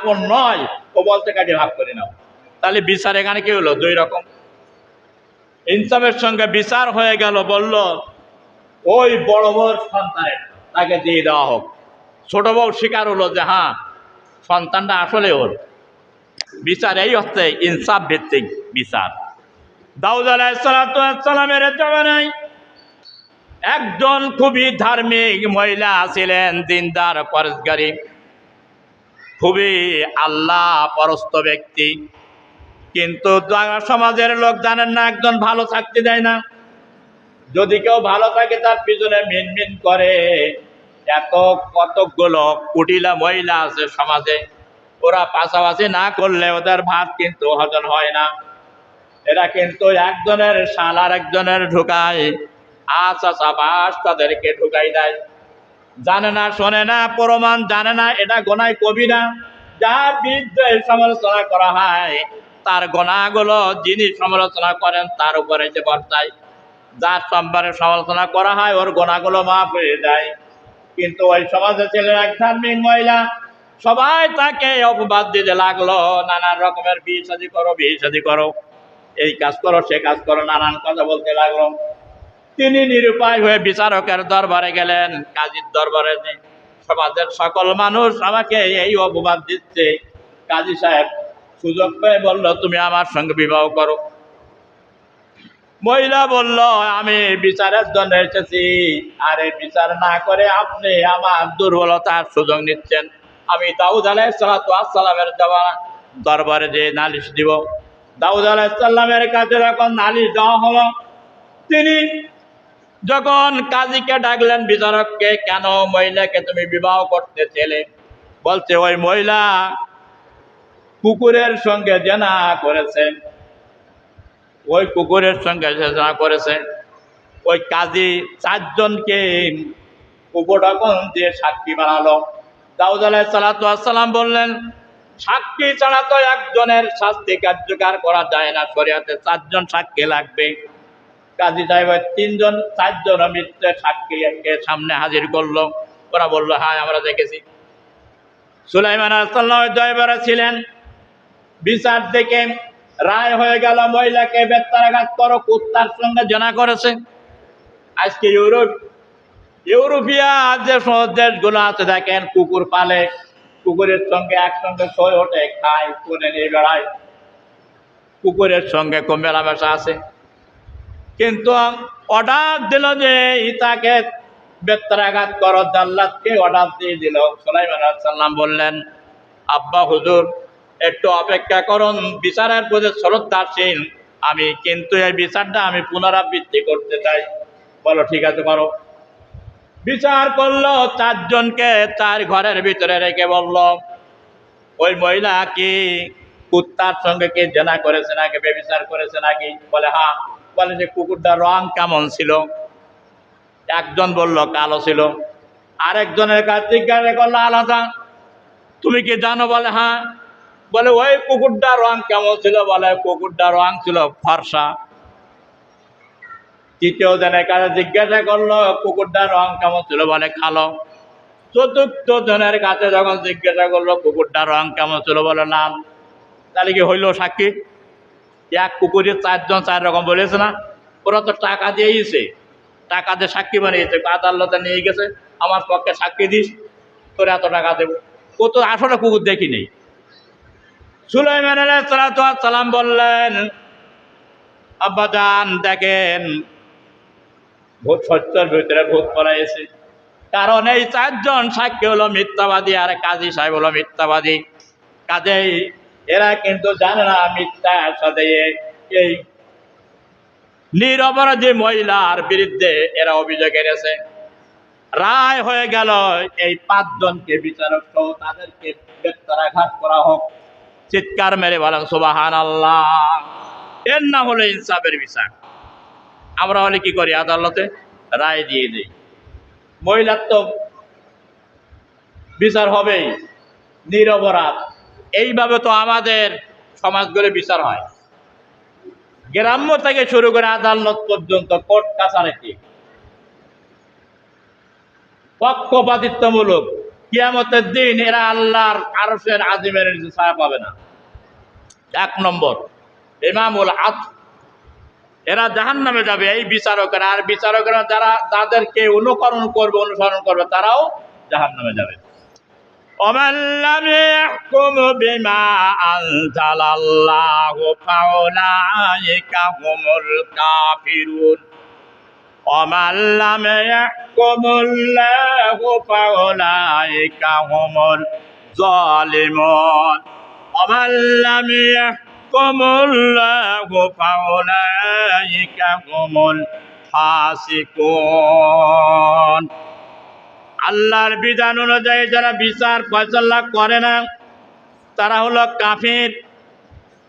আপন নয়, ও বলতে কাজে ভাগ করে নাও। তাহলে বিচার এখানে কি হলো? দুই রকম। ইনসাফের সঙ্গে বিচার হয়ে গেল, বলল ওই বড় বউর সন্তানের তাকে দিয়ে দেওয়া হোক। ছোট বউ স্বীকার হলো যে হ্যাঁ সন্তানটা আসলে ওর। বিচার এই হচ্ছে ইনসাফ ভিত্তিক বিচার। দাউদ আলাইহিসসালামের জমানায় একজন খুবই ধার্মিক মহিলা ছিলেন, দিনদার পরেশগারী, খুবই আল্লাহ পরস্ত ব্যক্তি। কিন্তু সমাজের লোক জানেন না, একজন ভালো থাকতে দেয় না। যদি কেউ ভালো থাকে তার পিছনে মিনমিন করে। এত কতকগুলো কুটিলা মহিলা আছে সমাজে, ওরা পাশাপাশি না করলে ওদের ভাত কিন্তু হজম হয় না। এরা কিন্তু একজনের শাল আর একজনের ঢুকায়, আচ্ছা বাস তাদেরকে ঢুকাই দেয়। জানে না, শোনে না, প্রমাণ জানে না, এটা গোনায় কবিরা। যার বিরুদ্ধে সমালোচনা করা হয় তার গোনাগুলো যিনি সমালোচনা করেন তার উপরে যে বর্তায়। যার সম্পর্কে সমালোচনা করা হয় ওর গোনাগুলো মাফ হয়ে যায়। কিন্তু ওই সমাজে ছিলেন এক ধার্মিক মহিলা, সবাই তাকে অপবাদ দিতে লাগলো, নানান রকমের বিয়ে শাদী করো, বিয়ে শাদী করো, এই কাজ করো, সে কাজ করো, নানান কথা বলতে লাগলো। তিনি নিরুপায় হয়ে বিচারকের দরবারে গেলেন, কাজীর দরবারে। সমাজের সকল মানুষ আমাকে এই অপবাদ দিচ্ছে। কাজী সাহেব সুযোগ পেয়ে বলল তুমি আমার সঙ্গে বিবাহ করো। মহিলা বলল আমি বিচারের জন্য এসেছি, আরে বিচার না করে আপনি আমার দুর্বলতার সুযোগ নিচ্ছেন। আমি দাউদ আলাইহিসসালামের দরবারে যে নালিশ দিব। দাউদ আলাইহিসসালামের কাছে যখন নালিশ দেওয়া হলো, তিনি যখন কাজীকে ডাকলেন, বিচারককে, কেন মহিলাকে তুমি বিবাহ করতে চেলে? বলছে ওই মহিলা কুকুরের সঙ্গে জেনা করেছে, ওই কুকুরের সঙ্গে জেনা করেছে। ওই কাজী চারজনকে উপঢকন দিয়ে সাক্ষী বানালো। দাউদ আলাইহিসসালাম বললেন সাক্ষী ছাড়া তো একজনের শাস্তি কার্যকর করা যায় না, শরিয়াতে চারজন সাক্ষী লাগবে। কাজী সাহেব চারজন মিথ্যে সাক্ষীকে সামনে হাজির করলো। ওরা বললো হ্যাঁ আমরা দেখেছি। সুলাইমান আলাইহিসসালাম দরবারে ছিলেন। বিচার থেকে রায় হয়ে গেল মহিলাকে বেত্রাঘাত করো, কুত্তার সঙ্গে জেনা করেছে। আজকে ইউরোপিয়া যে দেশগুলো আছে দেখেন, কুকুর পালে, কুকুরের সঙ্গে একসঙ্গে শোয়, ওঠে, খায়, করে নিয়ে বেড়ায়, কুকুরের সঙ্গে খুব মেলামেশা আছে। কিন্তু অর্ডার দিল যে তাকে বেত্রাঘাত করো, জাল্লাদকে অর্ডার দিয়ে দিল। সুলাইমান আলাইহিসসালাম বললেন আব্বা হুজুর একটু অপেক্ষা করুন, বিচারের প্রতি শ্রদ্ধাশীল আমি, কিন্তু এই বিচারটা আমি পুনরাবৃত্তি করতে চাই। বলো ঠিক আছে করো। বিচার করলো, চারজনকে চার ঘরের ভিতরে রেখে বলল ওই মহিলা কি কুত্তার সঙ্গে কি জেনা করেছে নাকি ব্যভিচার করেছে নাকি? বলে হ্যাঁ। বলে যে কুকুরটার রং কেমন ছিল? একজন বলল কালো ছিল। আরেকজনের কাছে জিজ্ঞাসা করলো আলাদা, তুমি কি জানো? বলে হ্যাঁ। বলে ওই কুকুরটার রং কেমন ছিল? বলে কুকুরটার রং ছিল ফর্সা। তৃতীয় জনের কাছে জিজ্ঞাসা করলো কুকুরটার রং কেমন ছিল? বলে কালো। চতুর্থ জনের কাছে যখন জিজ্ঞাসা করলো কুকুরটার রং কেমন ছিল? বলে লাল। তাহলে কি হইল সাক্ষী? এক কুকুরের চারজন চার রকম বলেছে না? ওরা তো টাকা দিয়েছে, টাকা দিয়ে সাক্ষী বানিয়েছে, আদালতে নিয়ে গেছে, আমার পক্ষে সাক্ষী দিস, তোর এত টাকা দেবো। ও তো আসলে কুকুর দেখি নেই। সুলাইমান আলাইহিসসালাম বললেন আব্বাজান দেখেন ভূত সত্যের ভিতরে ভূত পড়াইছে, কারণ এই চারজন সাক্ষী হলো মিথ্যাবাদী আর কাজী সাহেব হলো মিথ্যাবাদী। কাজেই এরা কিন্তু জানে না মিথ্যার সাথে এই নিরপরাধী মহিলার বিরুদ্ধে এরা অভিযোগ এনেছে। রায় হয়ে গেল এই পাঁচজনকে বিচারক সহ তাদেরকে বেত্রাঘাত করা হোক। চিৎকার মেরে বলেন সুবহানাল্লাহ। এর নাম হলো ইনসাফের বিচার। আমরা হলে কি করি? আদালতে রায় দিয়ে দিই, মহিলার তো বিচার হবেই, নিরপরাধ। এইভাবে তো আমাদের সমাজগুলো বিচার হয়, গ্রাম্য থেকে শুরু করে আদালত পর্যন্ত, কোর্ট কাছারি পক্ষপাতিত্বমূলক। কিয়ামতের দিন এরা আল্লাহর আরশের আজিমের নিচে ছায়া পাবে না। 1 নম্বর ইমামুল আদল, এরা জাহান্নামে যাবে এই বিচারকেরা। আর বিচারকেরা যারা তাদেরকে অনুসরণ করবে তারাও জাহান্নামে যাবে। ওমান লাম ইয়াহকুম বিমা আনজালাল্লাহু ফাউলাইকা হুমুল কাফিরুন ওমান লাম ইয়াহকুমুল্লাহু ফাউলাইকা হুমুল যালিমুন ওমান লাম ইয়াহকুমুল্লাহু ফাউলাইকা হুমুল ফাসিকুন। আল্লাহর বিধান অনুযায়ী যারা বিচার ফয়সালা করে না তারা হলো কাফির,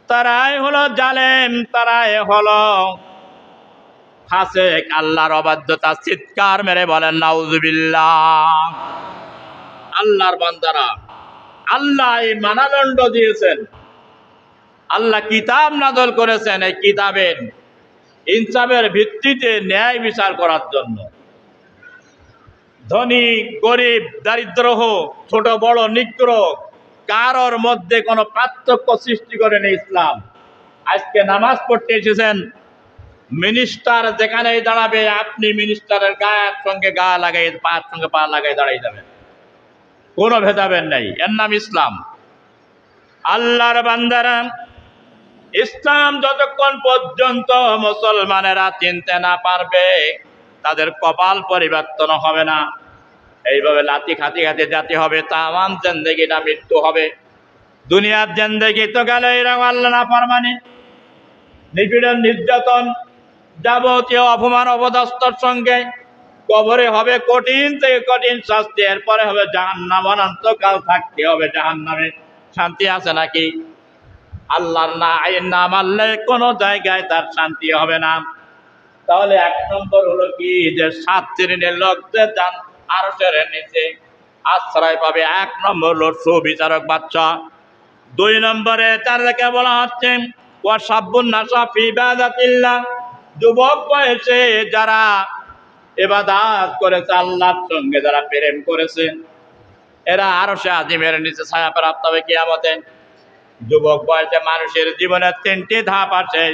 তারাই হলো জালেম, তারাই হলো ফাসিক, আল্লাহর অবাধ্যতা। চিৎকার মেরে বলেন নাউজুবিল্লাহ। আল্লাহর বান্দারা, আল্লাহ এই মানদণ্ড দিয়েছেন, আল্লাহ কিতাব নাযিল করেছেন এই কিতাবের ইনসাফের ভিত্তিতে ন্যায় বিচার করার জন্য। ধনী গরিব দারিদ্র হোক, ছোট বড় নিগ্র, কারোর মধ্যে কোনো পার্থক্য সৃষ্টি করেনি ইসলাম। আজকে নামাজ পড়তে এসেছেন, মিনিস্টার যেখানেই দাঁড়াবে আপনি মিনিস্টারের গায়ের সঙ্গে গা লাগাই, পায়ের সঙ্গে পা লাগাই দাঁড়াই যাবেন, কোনো ভেদাভেদ নেই, এর নাম ইসলাম। আল্লাহর বান্দারা, ইসলাম যতক্ষণ পর্যন্ত মুসলমানেরা চিনতে না পারবে তাদের কপাল পরিবর্তন হবে না। এইভাবে লাতি খাতি খাতে জাতি হবে, তামাম জিন্দেগিটা মৃত্যু হবে। দুনিয়ার জিন্দেগি তো গেল এরকম আল্লাহ না ফরমানি, নিপীড়ন, নির্যাতন, যাবতীয় অপমান অপদস্থর সঙ্গে। কবরে হবে কঠিন থেকে কঠিন শাস্তি, এরপরে হবে জাহান্নাম, অনন্তকাল থাকতে হবে জাহান্নামে। শান্তি আছে নাকি? আল্লাহর না আইন না মানলে কোনো জায়গায় তার শান্তি হবে না। তাহলে 1 নম্বর হলো কি, যে 7 শ্রেণীর লোক যে আরশের নিচে আশ্রয় পাবে। 1 নম্বর হলো সুবিচারক বাচ্চা। 2 নম্বরে তাদেরকে বলা হচ্ছে ওয়াসাবুন নাসা ফি ইবাদাতিল্লাহ, যুবক বয়সে যারা ইবাদত করেছে, আল্লাহর সঙ্গে যারা প্রেম করেছে, এরা আরশে আজিমের নিচে ছায়া প্রাপ্ত হবে কিয়ামতে। যুবক বয়সে মানুষের জীবনের 3টি ধাপ আছে।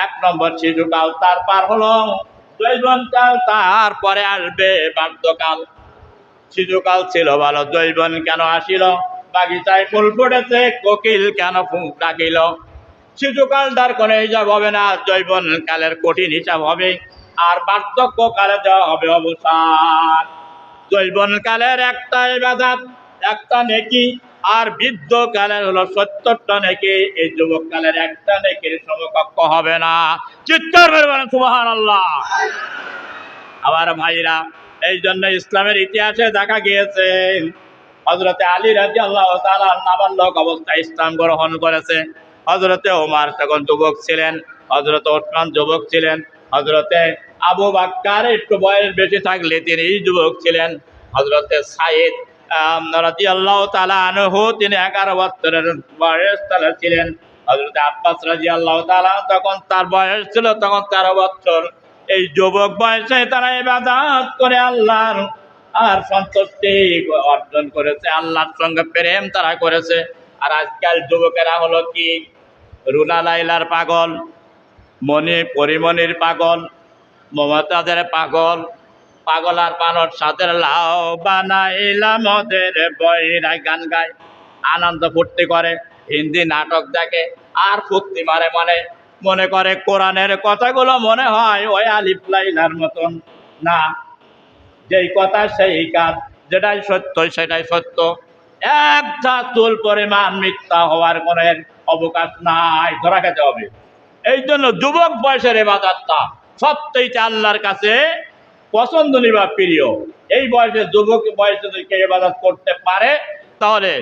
1 নম্বর শিশুকাল, তারপর হলো যৌবনকাল, তারপরে আসবে বার্ধকাল। শিশুকাল ছিল ভালো, যৌবন কেন আসিল? বাগিচায় ফুল ফুটেছে, কোকিল কেন ফুঁক ডাকিল? শিশুকালটার কোনো হিসাব হবে না, যৌবন কালের কঠিন হিসাব হবে, আর বার্ধক্য কালে দেওয়া হবে অবসান। যৌবন কালের একটা ইবাদত, একটা নেকি, আর বৃদ্ধ কালের হলো 70টা নেকি। এই যুবক কালের একটা নেকির সমকক্ষ হবে না। চিৎকার করে বলেন সুবহানাল্লাহ। আমার ভাইরা, এই জন্য ইসলামের ইতিহাসে দেখা গিয়েছে হযরতে আলী রাদিয়াল্লাহু তাআলা নাবালক অবস্থায় ইসলাম গ্রহণ করেছে। হযরতে ওমর তখন যুবক ছিলেন, হযরতে ওসমান যুবক ছিলেন, হযরতে আবু বকর একটু বয়স বেশি থাকলে তিনি যুবক ছিলেন, হযরতে সাইদ রাদিয়াল্লাহু তাআলা আনহু তিনি 11 বছরের বয়স তারা ছিলেন, হযরতে আব্বাস রাদিয়াল্লাহু তাআলা তখন তার বয়স ছিল তখন 13 বছর। এই যুবক বয়সে তারা ইবাদত করে আল্লাহর আর সন্তুষ্টি অর্জন করেছে, আল্লাহর সঙ্গে প্রেম তারা করেছে। আর আজকাল যুবকেরা হলো কি, রুনা লাইলার পাগল, পরিমণির পাগল, মমতাজের পাগল, পাগল আর বানর সাদের লাও বানাইলাম ওদের বইরা গান গায়, আনন্দ ফুর্তি করে, হিন্দি নাটক দেখে, আর ফুর্তি মারে মনে করে কোরআনের কথাগুলো মনে হয় ওই আলিফ লাইলার মতন না, যেই কথা সেই কাজ, যেটাই সত্য সেটাই সত্য। একটা চুল পরিমাণ মিথ্যা হওয়ার কোনো অবকাশ নাই, ধরা খেতে হবে। এই জন্য যুবক বয়সের ইবাদতটা সবচেয়ে আল্লাহর কাছে পছন্দনীয় বা প্রিয়। এই বয়সে যুবক বয়সে যদি কেউ ইবাদত করতে পারে তাহলে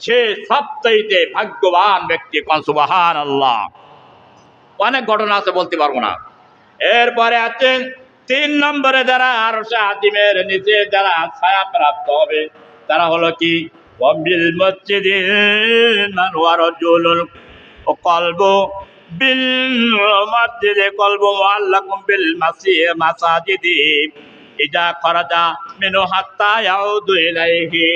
সে সবচেয়ে ভাগ্যবান ব্যক্তি। সুবহানাল্লাহ। অনেক ঘটনা আছে, বলতে পারবো না। এরপরে আছে 3 নম্বরে যারা আরশে আজিমের নিচে যারা ছায়া প্রাপ্ত হবে তারা হলো কি, ওয়াবিল মসজিদিল মান ওয়া রাজুলুল কলবু বিল মসজিদে কলবু মুআল্লাকুম বিল মাসাজিদি ইজা খরাজা মিনহু হাত্তা ইয়াউদু ইলাইহি।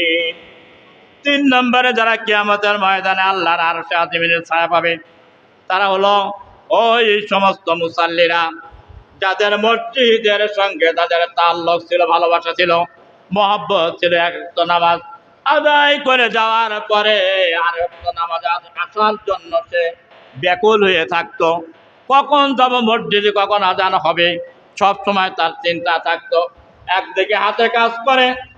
তিন নম্বরে যারা কিয়ামতের ময়দানে আল্লাহর আরশে আজিমের ছায়া পাবে তারা হলো ওই সমস্ত মুসাল্লিরা যাদের মসজিদের সঙ্গে তাদের তাল্লুক ছিল, ভালোবাসা ছিল, মহব্বত ছিল। একটা নামাজ আদায় করে যাওয়ার পরে আর একটা নামাজ আসার জন্য সে ব্যাকুল হয়ে থাকতো। কখন যাব মসজিদে, কখন আজান হবে, সব সময় তার চিন্তা থাকতো। একদিকে হাতে কাজ করে,